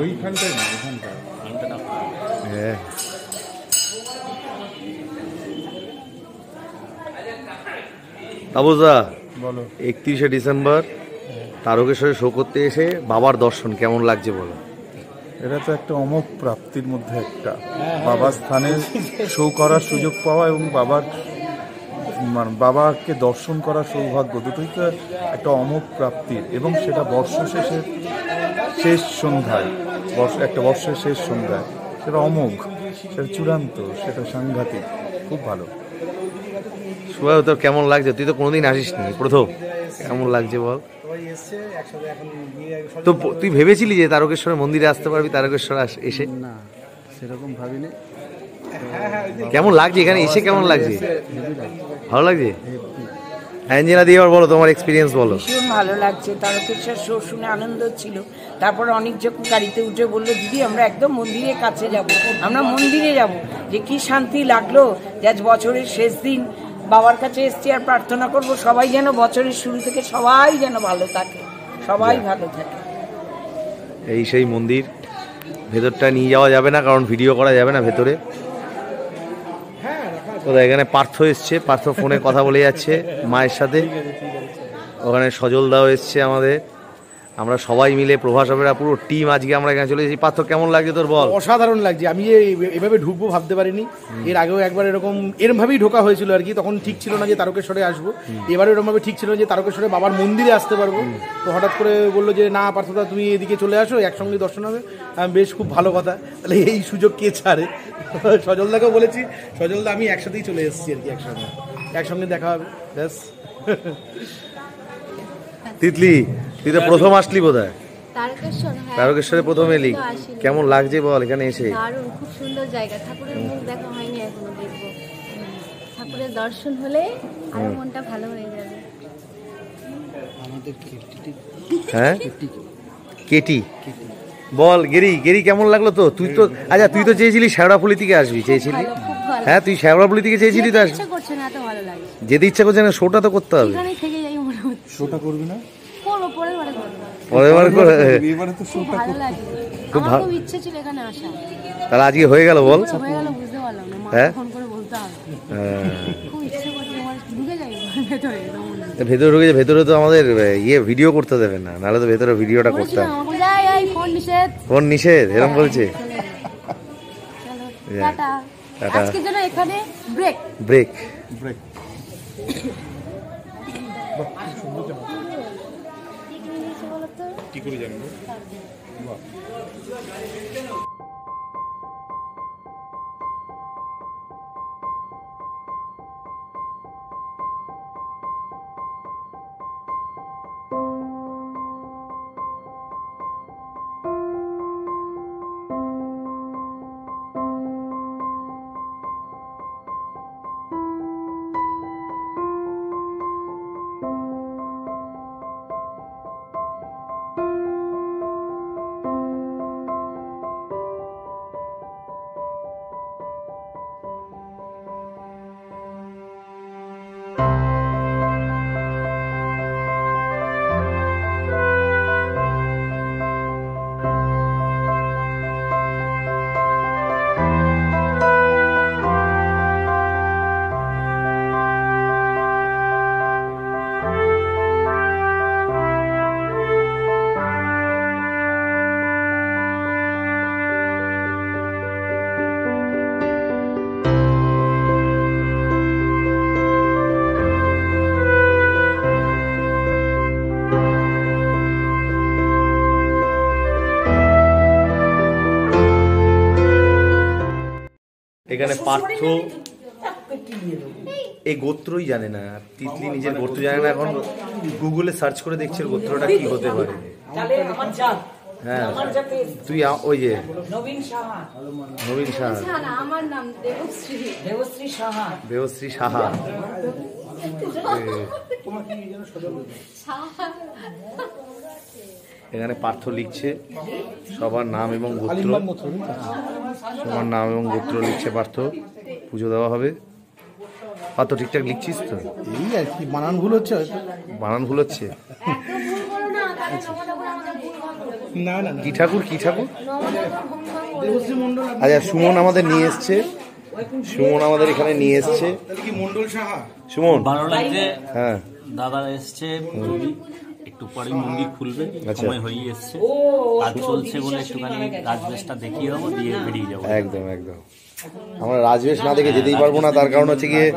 ওইখানটায় না, ওইখানটায় হ্যাঁ। তাবুজা বলো। 31শে ডিসেম্বর তারকেশ্বরে শো করতে এসে বাবার দর্শন কেমন লাগছে বলো? এটা তো একটা অমোঘ প্রাপ্তির মধ্যে একটা, বাবার স্থানে শো করার সুযোগ পাওয়া এবং বাবাকে দর্শন করার সৌভাগ্য, দুটোই তো একটা অমোঘ প্রাপ্তির, এবং সেটা বর্ষ শেষের শেষ সন্ধ্যায়, একটা বর্ষের শেষ সন্ধ্যায়, সেটা অমোঘ, সেটা চূড়ান্ত, সেটা সাংঘাতিক, খুব ভালো। সুভাষ, তোর কেমন লাগছে? তুই তো কোনোদিন আসিসনি, প্রথম। কেমন লাগছে বল? তো তুই ভেবেছিলি যে তারকেশ্বরের মন্দিরে আসতে পারবি তারকেশ্বর এসে? না, সেরকম ভাবিনি। কেমন লাগছে এখানে এসে? কেমন লাগছে? ভালো লাগছে? অ্যাঞ্জেলা দিয়ে এবার বলো তোমার এক্সপিরিয়েন্স বলো। ভীষণ ভালো লাগছে, তারকেশ্বর শো শুনে আনন্দ ছিল। তারপরে অনেক যখন গাড়িতে উঠে বললো দিদি আমরা একদম মন্দিরের কাছে যাব, আমরা মন্দিরে যাব, যে কি শান্তি লাগলো। যে আজ বছরের শেষ দিন বাবার কাছে এসছি, আর প্রার্থনা করব সবাই যেন বছরের শুরু থেকে সবাই যেন ভালো থাকে, সবাই ভালো থাকে। এই সেই মন্দির, ভেতরটা নিয়ে যাওয়া যাবে না কারণ ভিডিও করা যাবে না ভেতরে। এখানে পার্থ এসছে, পার্থ ফোনে কথা বলে যাচ্ছে মায়ের সাথে। ওখানে সজল দাও এসছে আমাদের, আমরা সবাই মিলে প্রভাসবেরা পুরো টিম আজকে আমরা এখানে চলে এসেছি। পার্থ কেমন লাগছে তোর বল? অসাধারণ লাগছে। আমি যে এভাবে ঢুকবো ভাবতে পারিনি। এর আগেও একবার এরমভাবেই ঢোকা হয়েছিল আর কি, তখন ঠিক ছিল না যে তারকেশ্বরে আসবো। এবারে এরমভাবে ঠিক ছিল যে তারকেশ্বরে বাবার মন্দিরে আসতে পারবো। তো হঠাৎ করে বললো যে না পার্থদা তুমি এদিকে চলে আসো, একসঙ্গে দর্শন হবে। বেশ খুব ভালো কথা, তাহলে এই সুযোগ কে ছাড়ে। সজলদাকেও বলেছি, সজলদা আমি একসাথেই চলে এসেছি আর কি, একসঙ্গে দেখা হবে ব্যাস। তিতলি, তুই তো প্রথম আসলি বোধহয় তারকেশ্বরে, প্রথম এলি, কেমন লাগছে বল এখানে এসে? দারুণ, খুব সুন্দর জায়গা। ঠাকুরের মুখ দেখা হয়নি এখনো, দেখবো। ঠাকুরের দর্শন হলে আরো মনটা ভালো হয়ে যাবে। হ্যাঁ কেটি বল, গেরি কেমন লাগলো তো? তুই তো আচ্ছা তুই তো চেয়েছিলি শেওড়াফুলি থেকে আসবি, চেয়েছিলি। হ্যাঁ তুই শেওড়াফুলি থেকে চেয়েছিলি তো আসবি, যেতে ইচ্ছা করছে না। শোটা তো করতে হবে। শোটা করবি না? পরের বার করে, এবারে তো শোটা খুব ভালো ইচ্ছে ছিল এখানে আসা। তাহলে আজকে হয়ে গেল বল? হয়ে গেল, বুঝতে পারলাম না, হ্যাঁ ফোন করে বলতে হবে। খুব ইচ্ছে করছে আমার, ঢুকে যাই ভেতরে। ভেতরে ঢুকে, ভেতরে তো আমাদের ভিডিও করতে দেবে না, নাহলে তো ভেতরে ভিডিওটা করতে হবে। ফোন নিষেধ এরকম বলছে। টাটা, আজকের জন্য এখানে ব্রেক। কি করে জানবো? এখানে পার্থ এই গোত্রই জানে না, তিতলি নিজের গোত্র জানে না, এখন গুগলে সার্চ করে দেখছে গোত্রটা কি হতে পারে। হ্যাঁ তুই ওই যে নবীন সাহা, আমার নাম দেবশ্রী সাহা। এখানে পার্থ লিখছে সবার নাম এবং গোত্র, সবার নাম এবং গোত্র লিখছে পার্থ। পুজো দেওয়া হবে। পার্থ ঠিকঠাক লিখছিস তো? এই আর কি, বানান ভুল হচ্ছে, বানান ভুল হচ্ছে। না না কি ঠাকুর কি ঠাকুর? দেবশ্রী মন্ডল। আচ্ছা সুমন আমাদের নিয়ে এসছে, সুমন আমাদের এখানে নিয়ে এসছে। তাহলে কি মন্ডল সাহা? সুমন ভালো লাগছে, হ্যাঁ দাদা এসছে, একটু পরে মন্দির খুলবে, আচ্ছা। সময় হয়ে এসছে, কাজ চলছে বলে একটুখানি রাজবেশটা দেখিয়ে দেবো, দিয়ে বেরিয়ে যাবো। একদম একদম, আমরা রাজবেশ না দেখে যেতেই পারবো না, তার কারণ হচ্ছে গিয়ে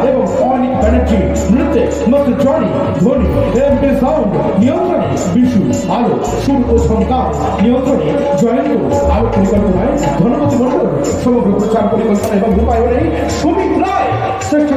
এবং অনিক ব্যানার্জি নৃত্যে নতুন জনি ধ্বনি এমপি সাউন্ড নিয়ন্ত্রণে বিশু আলো সুর ও সংকার নিয়ন্ত্রণে জয়ন্ত আলো পরিকল্পনায় ধনপতি মন্ডল সমগ্র প্রচার পরিকল্পনা এবং রূপায়ণে সুমিত রায় শ্রেষ্ঠ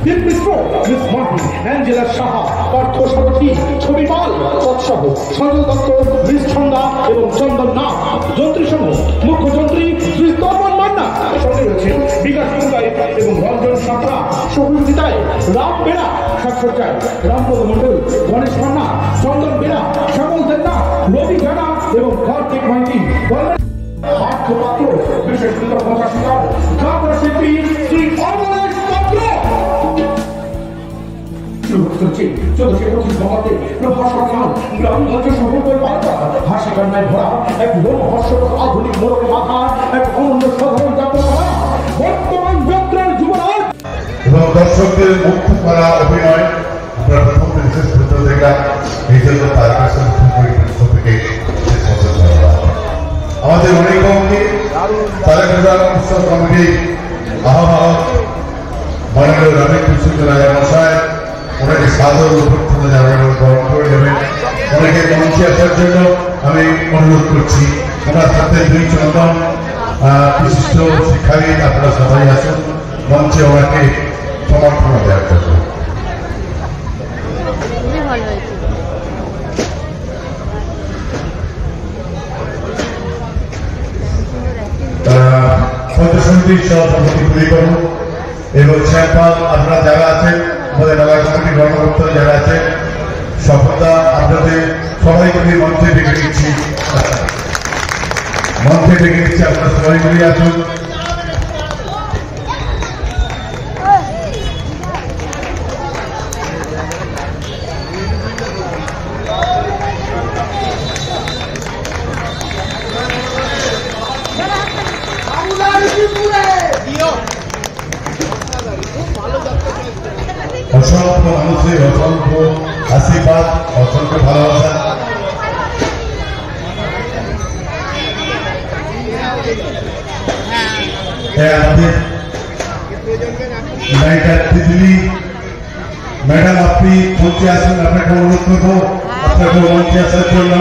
দীপ মিশ্র মিস মাহি অ্যাঞ্জেলা সাহা পার্থ সারথী ছবি পাল তৎসহ সঞ্জয় দত্ত মিস ছন্দা এবং চন্দন নাথ যন্ত্রী সমূহ মুখ্য যন্ত্রী শ্রী তপন মান্না সঙ্গে রয়েছে বিকাশ মুন্দাই এবং রঞ্জন সাঁতরা সহযোগিতায় রাম বেড়া সাক্ষরচায় রামপদ মন্ডল গণেশ মান্না চন্দন বেড়া শ্যামল দেবনা রবি জানা এবং কার্তিক মাইতি পার্থ পাত্র বিশেষ কৃতজ্ঞতা স্বীকার যাত্রা শিল্পী শ্রী অমরেশ পাত্র আধুনিক মোড়ক মাথা এক অনন্য সাধারণ যাত্রা বর্তমান যাত্রার যুবরাজ এবং দর্শকদের মুক্ত করা অভিনয় আমরা প্রথম বিশেষ সূত্র দেখলাম, এই জন্য তার কাছে থেকে আমাদের অনেক কমিটি তারা উৎসব কমিটি আহ্বায়ক মাননীয় রবি কৃষ্ণ রায় মশাই ওনাকে সাদর অভ্যর্থনা জানানোর গ্রহণ করে নেবেন। অনেকে মঞ্চে আসার জন্য আমি অনুরোধ করছি, ওনার সাথে দুই চন্দন বিশিষ্ট শিক্ষাবিদ আপনারা সবাই আসুন মঞ্চে ওনাকে সমর্থনা দেওয়ার জন্য। পঞ্চসমিতির সভাপতি পুরীকরণ এবং শ্যামপাল আপনারা যারা আছেন, আমাদের মেলা কমিটির গণকর্তা যারা আছেন, সফলতা আপনাদের সবাইকে মঞ্চে ডেকে নিচ্ছি, আপনারা সবাই মিলে আসুন। অসংখ্য মানুষের অসংখ্য আশীর্বাদ, অসংখ্য ভালোবাসা। আমাদের ম্যাডাম আপনি মঞ্চে আসুন, আপনাকে অনুরোধ করবো আপনাকে মঞ্চে আসার জন্য।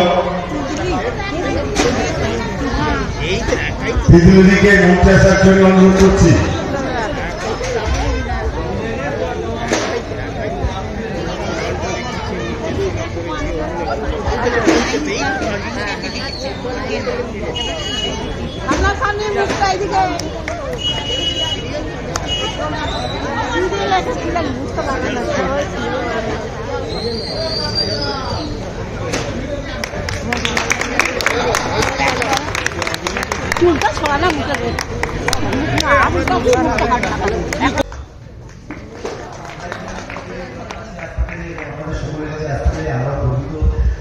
দিদিকে মঞ্চে আসার জন্য অনুরোধ করছি। আপনার সামনে মুখটা এদিকে বুঝতে পারবে না। চুলটা ছড়ানো মুখে আমি তো মুখটা হাত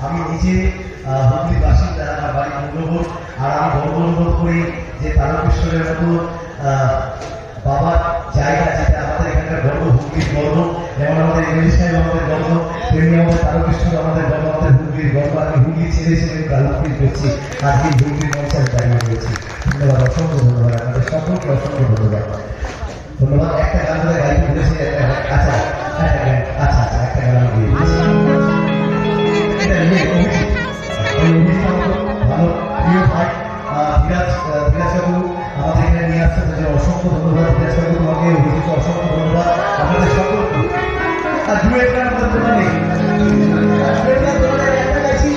আমি নিজে হুগলির বাসিন্দা, আমার বাড়ি মূল্যবোধ, আর আমি গর্ব অনুভব করি যে তারকেশ্বরের মতো বাবার জায়গা, যেটা আমাদের এখানকার গর্ব, হুগলির গর্ব। যেমন আমাদের এমএলএ সাহেব আমাদের গর্ব, তেমনি আমাদের তারকেশ্বর আমাদের গর্ব, আমাদের হুগলির গর্ব। আমি হুগলি ছেড়ে গালুপুরি করছি, আজকে হুগলির মঞ্চে আমি দাঁড়িয়ে রয়েছি। ধন্যবাদ, অসংখ্য ধন্যবাদ, আমাদের সকলকে অসংখ্য ধন্যবাদ। ধন্যবাদ। একটা গান ধরে গাড়ি বলেছি, আচ্ছা একটা গান আমি দিয়ে দিয়েছি। ভালো প্রিয় ভাই ধীরাজ বাবু আমাদের এখানে নিয়ে আসতে অসংখ্য ধন্যবাদ। ধীরাজ বাবু তোমাকে অভিজিৎ অসংখ্য ধন্যবাদ, আমাদের সকলকে। আর দু একটা আমাদের তোমার নেই, একটা গাইছি,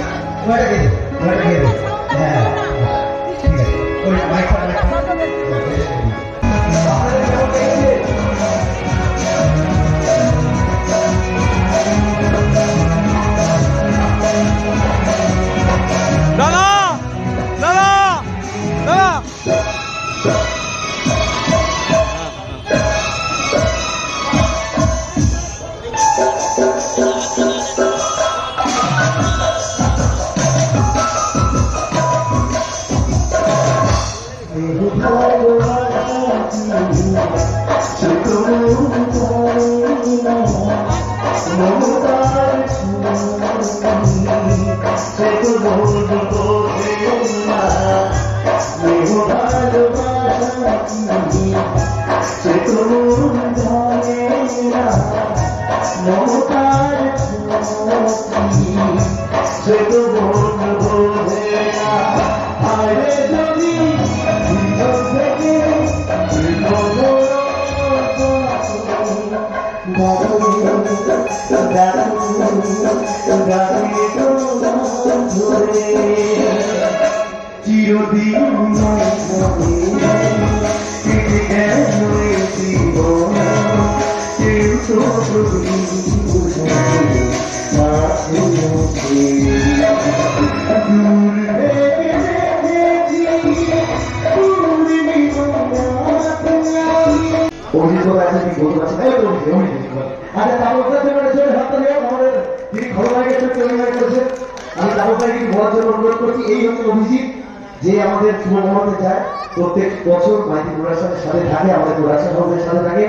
হ্যাঁ ঠিক আছে, ওই মাইকটা যে আমাদের যুবকমাতে যায় প্রত্যেক বছর মাইতি প্রোডাকশনের সাথে থাকে, আমাদের প্রোডাকশন হাউসের সাথে থাকে,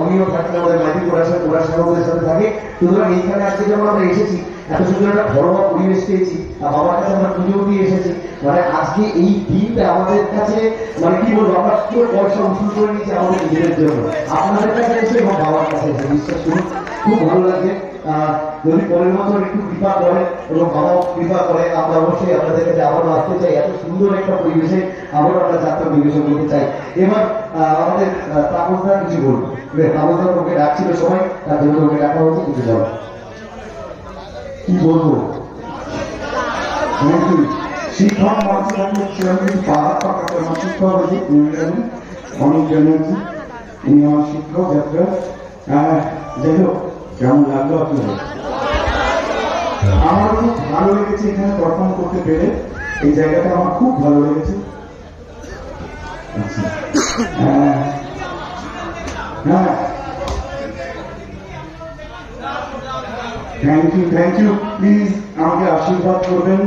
উনিও থাকেন আমাদের মাইতি প্রোডাকশন হাউসের সাথে থাকে। সুতরাং এইখানে আজকে যখন আমরা এসেছি, এত সুন্দর একটা ঘরোয়া পরিবেশ পেয়েছি, আর বাবার কাছে আমরা পুজো দিয়ে এসেছি, মানে আজকে এই দিনটা আমাদের কাছে মানে কি বলবো, আমরা পুরো পয়সা উসুল করে নিয়েছি আমাদের নিজেদের জন্য, আপনাদের কাছে এসে এবং বাবার কাছে এসে। বিশ্বাস করুন খুব ভালো লাগছে। যদি পরের বছর একটু কৃপা করে এবং বাবাও কৃপা করে, আমরা অবশ্যই আপনাদের কাছে আবারও আসতে চাই। এত সুন্দর একটা পরিবেশে আবারও আমরা যাত্রা পরিবেশন করতে চাই। এবার আমাদের তাপসদা কিছু বলবো। তাপসদা ওকে ডাকছিল সবাই, তার জন্য ওকে ডাকা হচ্ছে, কিছু যাবো কি বলবো। শিক্ষক শিক্ষক অনেক জানিয়েছি, ইনি আমার শিক্ষক যাত্রা। যাই হোক, কেমন লাগলো আপনাদের? আমার খুব ভালো লেগেছে এখানে পারফর্ম করতে পেরে, এই জায়গাটা আমার খুব ভালো লেগেছে। হ্যাঁ, থ্যাংক ইউ। প্লিজ আমাকে আশীর্বাদ করবেন।